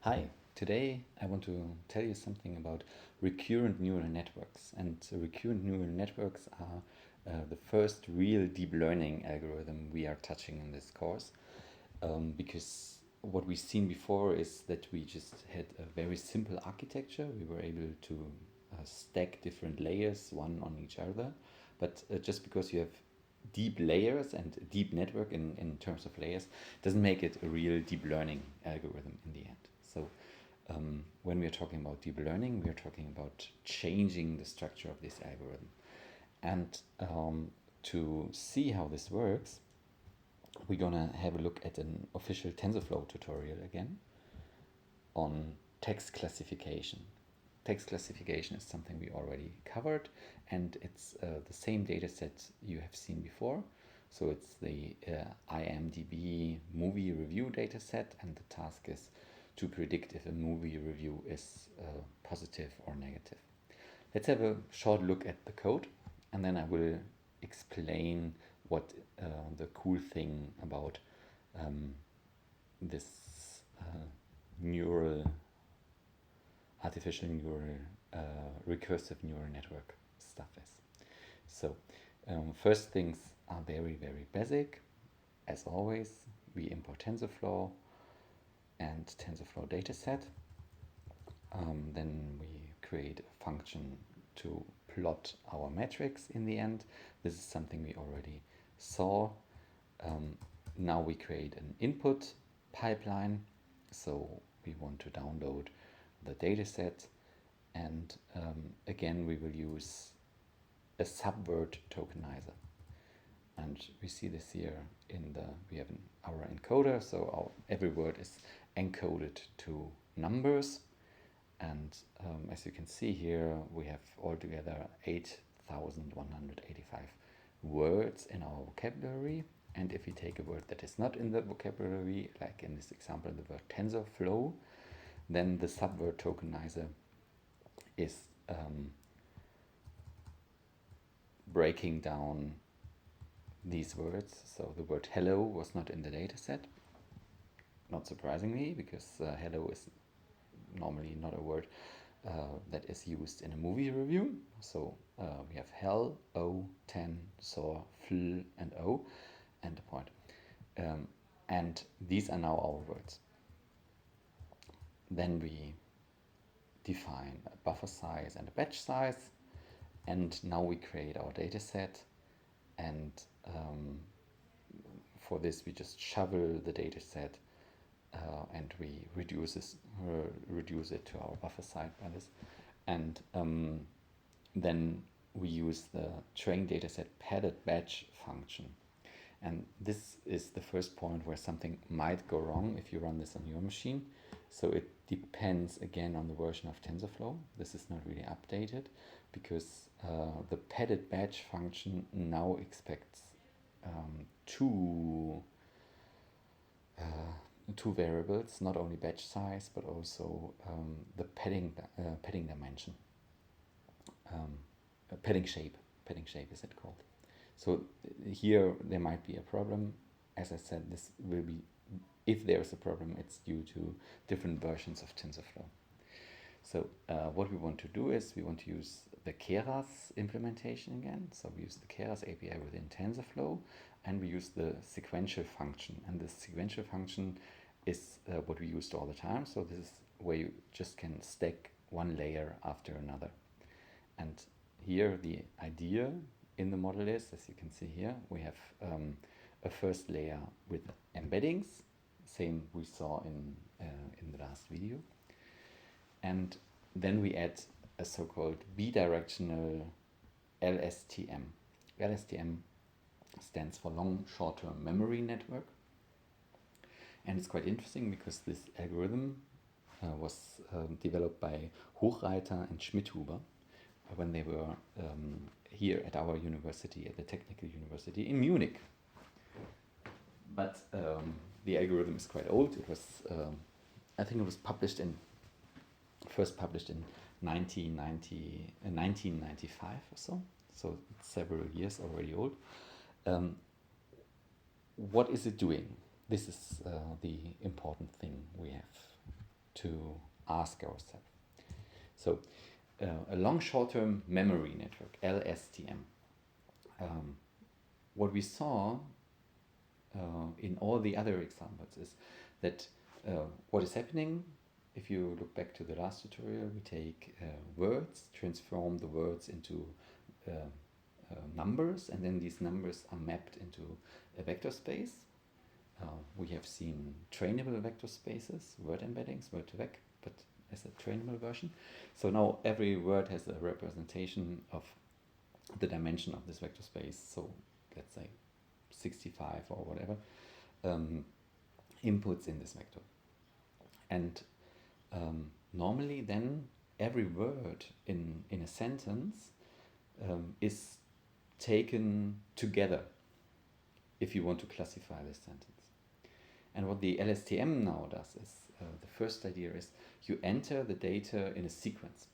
Hi, today I want to tell you something about recurrent neural networks. And recurrent neural networks are the first real deep learning algorithm we are touching in this course. Because what we've seen before is that we just had a very simple architecture. We were able to stack different layers one on each other. But just because you have deep layers and a deep network in terms of layers doesn't make it a real deep learning algorithm in the end. So when we are talking about deep learning, we are talking about changing the structure of this algorithm. And to see how this works, we're gonna have a look at an official TensorFlow tutorial again on text classification. Text classification is something we already covered, and it's the same data set you have seen before. So it's the IMDb movie review data set, and the task is to predict if a movie review is positive or negative. Let's have a short look at the code, and then I will explain what the cool thing about this artificial neural recursive neural network stuff is. So first things are very basic. As always, we import TensorFlow and TensorFlow dataset. Then we create a function to plot our metrics in the end. This is something we already saw. Now we create an input pipeline. So we want to download the dataset, and again we will use a subword tokenizer. And we see this here we have our encoder, so every word is encoded to numbers. And as you can see here, we have altogether 8,185 words in our vocabulary. And if we take a word that is not in the vocabulary, like in this example, the word TensorFlow, then the subword tokenizer is breaking down these words. So the word hello was not in the dataset, not surprisingly, because hello is normally not a word that is used in a movie review. So we have hell, o, ten, sor, fl, and o, and a point. And these are now our words. Then we define a buffer size and a batch size, and now we create our data set. And for this we just shovel the data set and we reduce it to our buffer size by this. And then we use the train dataset padded batch function. And this is the first point where something might go wrong if you run this on your machine. So it depends again on the version of TensorFlow. This is not really updated because the padded batch function now expects two variables, not only batch size but also the padding dimension, padding shape is it called. So here there might be a problem. As I said, this will be, if there's a problem, it's due to different versions of TensorFlow. So what we want to do is we want to use the Keras implementation again. So we use the Keras API within TensorFlow, and we use the sequential function. And the sequential function is what we used all the time. So this is where you just can stack one layer after another. And here the idea in the model is, as you can see here, we have a first layer with embeddings, same we saw in the last video. And then we add a so-called bidirectional LSTM. LSTM stands for long short-term memory network. And it's quite interesting because this algorithm was developed by Hochreiter and Schmidhuber when they were here at our university, at the Technical University in Munich. But the algorithm is quite old. It was, I think it was first published in 1995 or so. So it's several years already old. What is it doing? This is the important thing we have to ask ourselves. So a long short-term memory network, LSTM. What we saw in all the other examples is that what is happening, if you look back to the last tutorial, we take words, transform the words into numbers, and then these numbers are mapped into a vector space. We have seen trainable vector spaces, word embeddings, word2vec, but as a trainable version. So now every word has a representation of the dimension of this vector space. So let's say 65 or whatever inputs in this vector. And normally then every word in a sentence is taken together if you want to classify this sentence. And what the LSTM now does is, the first idea is you enter the data in a sequence.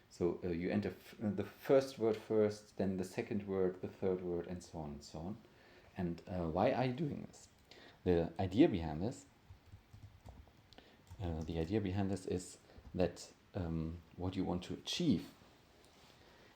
So you enter the first word first, then the second word, the third word, and so on and so on. And why are you doing this? The idea behind this is that what you want to achieve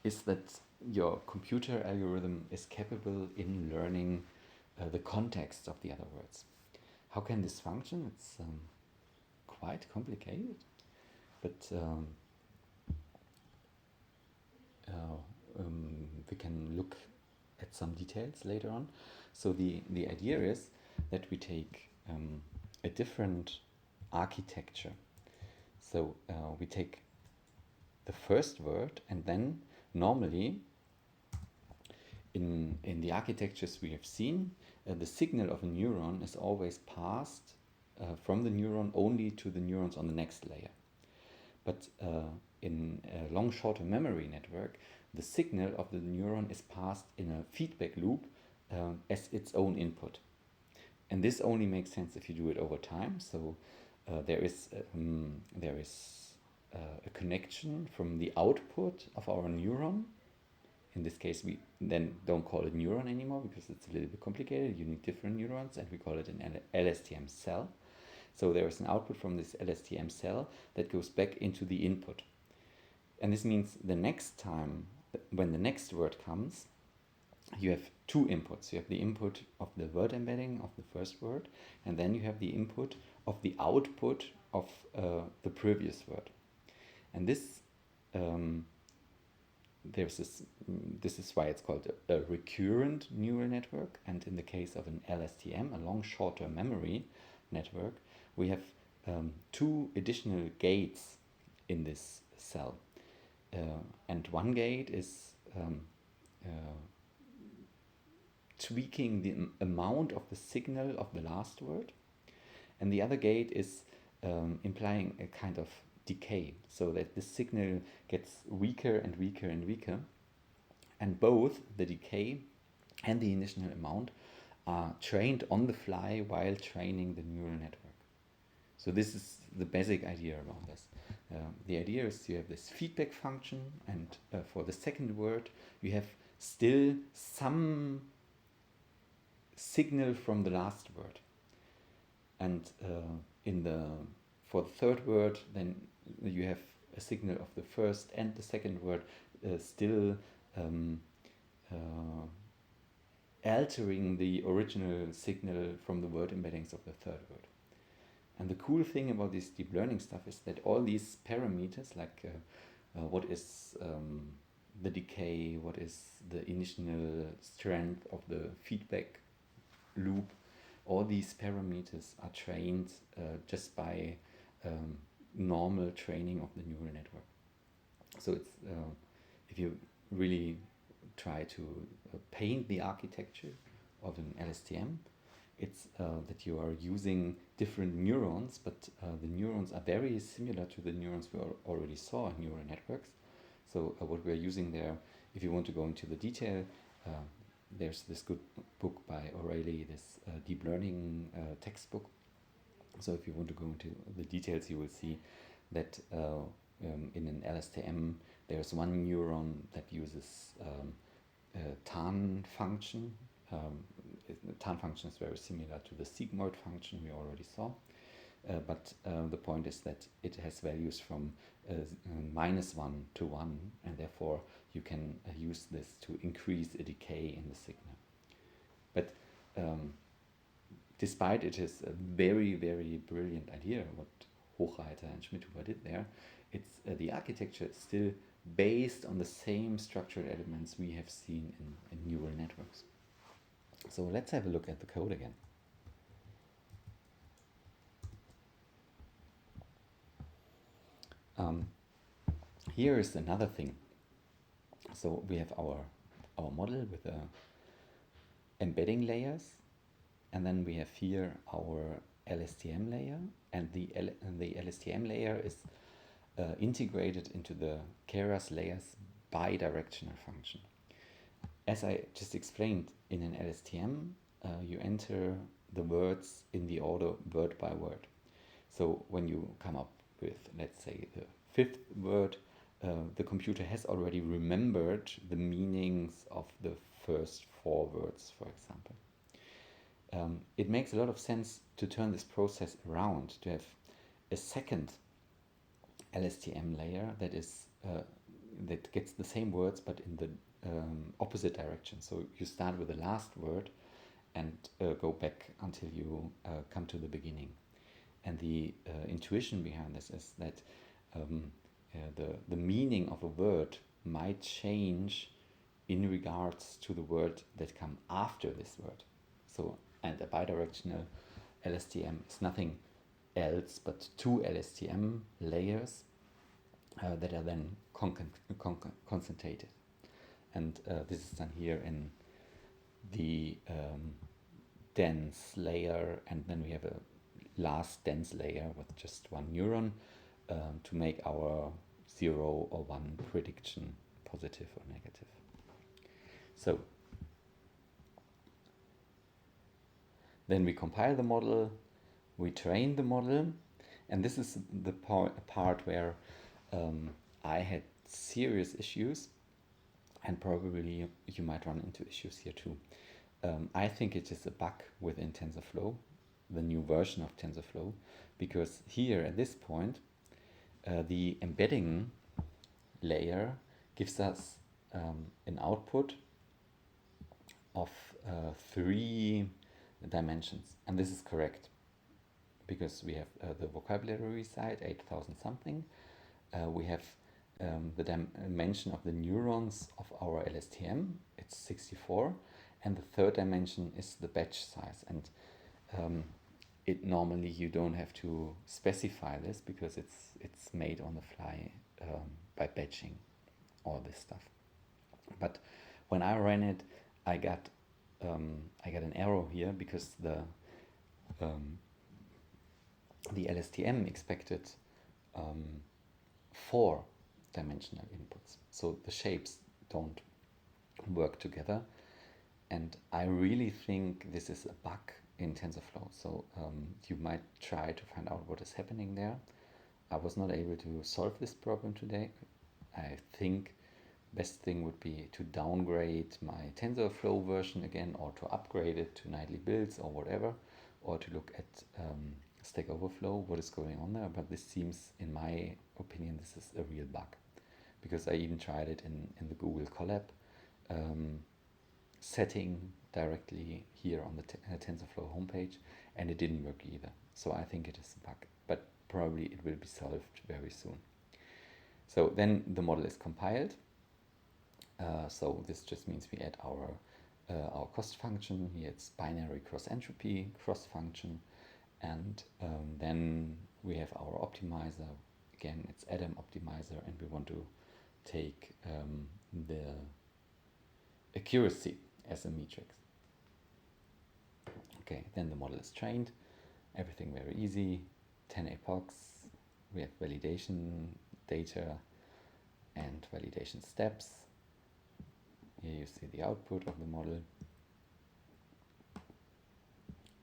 is that your computer algorithm is capable in learning the context of the other words. How can this function? It's quite complicated, but we can look at some details later on. So the idea is that we take a different architecture. So we take the first word, and then normally in the architectures we have seen, the signal of a neuron is always passed from the neuron only to the neurons on the next layer. But in a long short-term memory network, the signal of the neuron is passed in a feedback loop as its own input. And this only makes sense if you do it over time. So there is a connection from the output of our neuron. In this case, we then don't call it neuron anymore because it's a little bit complicated. You need different neurons, and we call it an LSTM cell. So there is an output from this LSTM cell that goes back into the input. And this means the next time, when the next word comes, you have two inputs. You have the input of the word embedding of the first word, and then you have the input of the output of the previous word. And this this is why it's called a recurrent neural network. And in the case of an LSTM, a long short-term memory network, we have two additional gates in this cell. And one gate is tweaking the amount of the signal of the last word, and the other gate is implying a kind of decay, so that the signal gets weaker and weaker and weaker, and both the decay and the initial amount are trained on the fly while training the neural network. So this is the basic idea around this. The idea is you have this feedback function, and for the second word you have still some signal from the last word, and for the third word then you have a signal of the first and the second word still altering the original signal from the word embeddings of the third word. And the cool thing about this deep learning stuff is that all these parameters, like what is the decay, what is the initial strength of the feedback loop, all these parameters are trained just by normal training of the neural network. So it's if you really try to paint the architecture of an LSTM, it's that you are using different neurons, but the neurons are very similar to the neurons we already saw in neural networks. So what we're using there, if you want to go into the detail, there's this good book by O'Reilly, this deep learning textbook. So if you want to go into the details, you will see that in an LSTM there's one neuron that uses tan function. The tan function is very similar to the sigmoid function we already saw. but the point is that it has values from -1 to 1, and therefore you can use this to increase a decay in the signal. But despite it is a very, very brilliant idea what Hochreiter and Schmidhuber did there, it's the architecture is still based on the same structural elements we have seen in neural networks. So let's have a look at the code again. Here is another thing. So we have our model with the embedding layers, and then we have here our LSTM layer, and the LSTM layer is integrated into the Keras layer's bidirectional function. As I just explained, in an LSTM, you enter the words in the order word by word. So when you come up with, let's say, the fifth word, the computer has already remembered the meanings of the first 4 words, for example. It makes a lot of sense to turn this process around, to have a second LSTM layer that is that gets the same words but in the opposite direction. So you start with the last word and go back until you come to the beginning. And the intuition behind this is that the meaning of a word might change in regards to the word that come after this word. So, and a bidirectional LSTM is nothing else but 2 LSTM layers that are then concentrated. And this is done here in the dense layer, and then we have a last dense layer with just 1 neuron to make our 0 or 1 prediction positive or negative. So then we compile the model, we train the model, and this is the part where I had serious issues, and probably you might run into issues here too. I think it is a bug within TensorFlow, the new version of TensorFlow, because here at this point the embedding layer gives us an output of 3 dimensions, and this is correct because we have the vocabulary side 8,000 something, we have the dimension of the neurons of our LSTM, it's 64, and the 3rd dimension is the batch size. And it normally you don't have to specify this because it's made on the fly by batching all this stuff. But when I ran it, I got an error here because the LSTM expected 4-dimensional inputs, so the shapes don't work together, and I really think this is a bug in TensorFlow. So you might try to find out what is happening there. I was not able to solve this problem today. I think best thing would be to downgrade my TensorFlow version again, or to upgrade it to nightly builds or whatever, or to look at Stack Overflow, what is going on there. But this seems, in my opinion, this is a real bug, because I even tried it in the Google Colab setting directly here on the TensorFlow homepage, and it didn't work either. So I think it is a bug, but probably it will be solved very soon. So then the model is compiled. So this just means we add our cost function. Here it's binary cross entropy cross function, and then we have our optimizer. Again, it's Adam optimizer, and we want to take the accuracy as a matrix. Okay, then the model is trained. Everything very easy. 10 epochs. We have validation data and validation steps. Here you see the output of the model,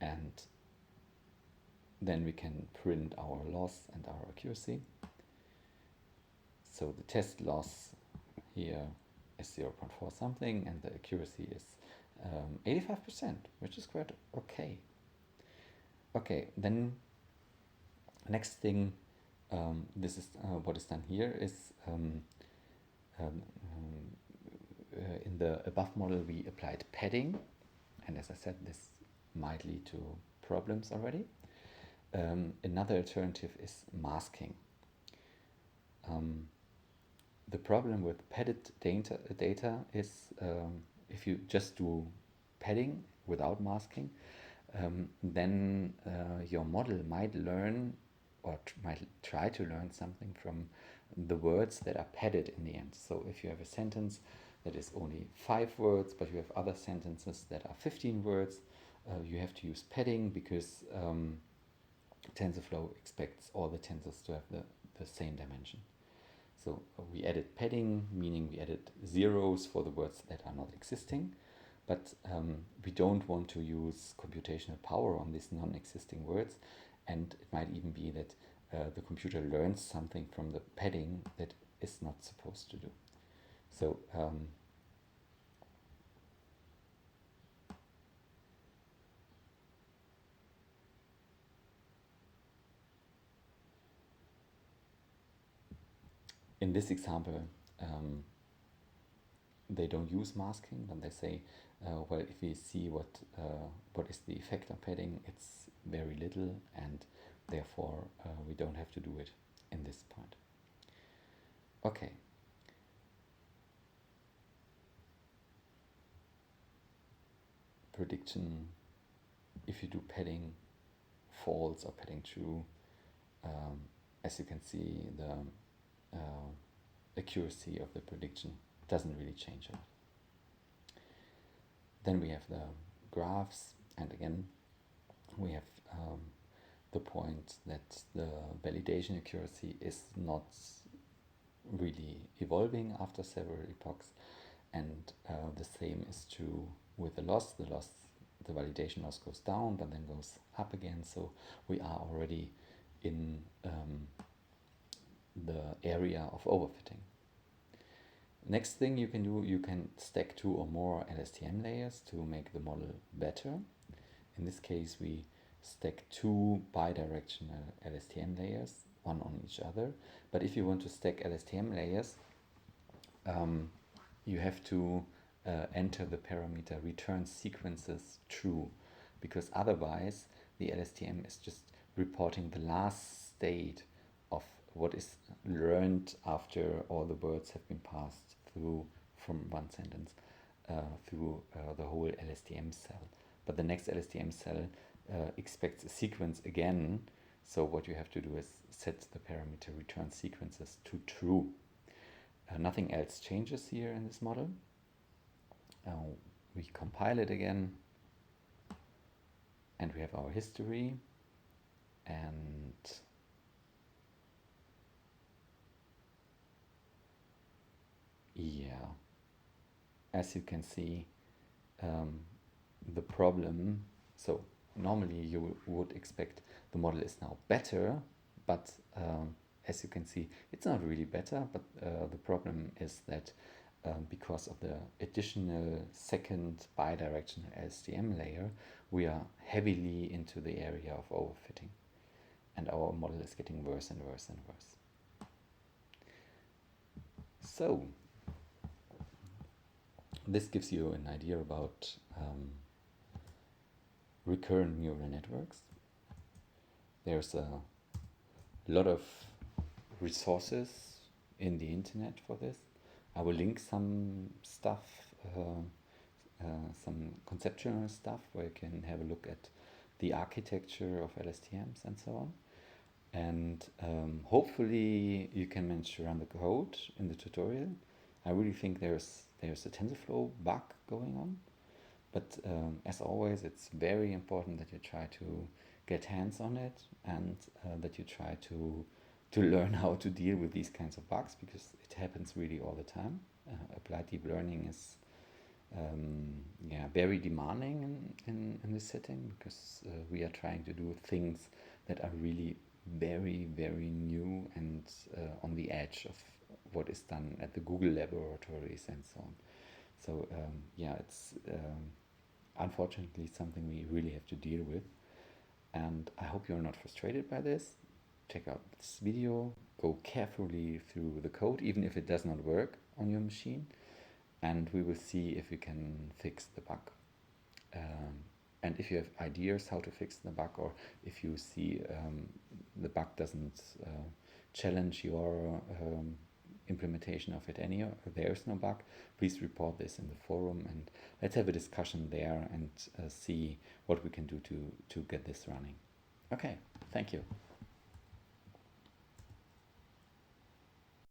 and then we can print our loss and our accuracy. So the test loss here is 0.4 something, and the accuracy is 85%, which is quite okay. Okay, then Next thing, this is what is done here is um, in the above model we applied padding, and as I said, this might lead to problems already. Another alternative is masking. The problem with padded data is if you just do padding without masking, then your model might learn or might try to learn something from the words that are padded in the end. So if you have a sentence that is only 5 words, but you have other sentences that are 15 words, you have to use padding because TensorFlow expects all the tensors to have the same dimension. So we added padding, meaning we added zeros for the words that are not existing, but we don't want to use computational power on these non-existing words, and it might even be that the computer learns something from the padding that is not supposed to do. So in this example, they don't use masking, but they say, well, if we see what is the effect of padding, it's very little, and therefore we don't have to do it in this point. Okay. Prediction, if you do padding false or padding true, as you can see, the accuracy of the prediction doesn't really change it. Then we have the graphs, and again we have the point that the validation accuracy is not really evolving after several epochs, and the same is true with the loss. The validation loss goes down but then goes up again, so we are already in the area of overfitting. Next thing you can do, you can stack 2 or more LSTM layers to make the model better. In this case we stack 2 bidirectional LSTM layers, one on each other. But if you want to stack LSTM layers, you have to enter the parameter return sequences true, because otherwise the LSTM is just reporting the last state of what is learned after all the words have been passed through from one sentence through the whole LSTM cell. But the next LSTM cell expects a sequence again, so what you have to do is set the parameter return sequences to true. Nothing else changes here in this model. We compile it again, and we have our history, and yeah, as you can see, the problem, so normally you would expect the model is now better, but as you can see, it's not really better, but the problem is that because of the additional second bidirectional LSTM layer, we are heavily into the area of overfitting, and our model is getting worse and worse and worse. So this gives you an idea about recurrent neural networks. There's a lot of resources in the internet for this. I will link some stuff, some conceptual stuff where you can have a look at the architecture of LSTMs and so on. And hopefully you can manage to run the code in the tutorial. I really think there's a TensorFlow bug going on, but as always, it's very important that you try to get hands on it, and that you try to learn how to deal with these kinds of bugs, because it happens really all the time. Applied deep learning is very demanding in this setting, because we are trying to do things that are really very, very new and on the edge of what is done at the Google laboratories and so on. So it's unfortunately something we really have to deal with, and I hope you're not frustrated by this. check out this video, go carefully through the code, even if it does not work on your machine, and we will see if we can fix the bug. And if you have ideas how to fix the bug, or if you see the bug doesn't challenge your implementation of it anymore, there is no bug, please report this in the forum, and let's have a discussion there and see what we can do to get this running. Okay, thank you.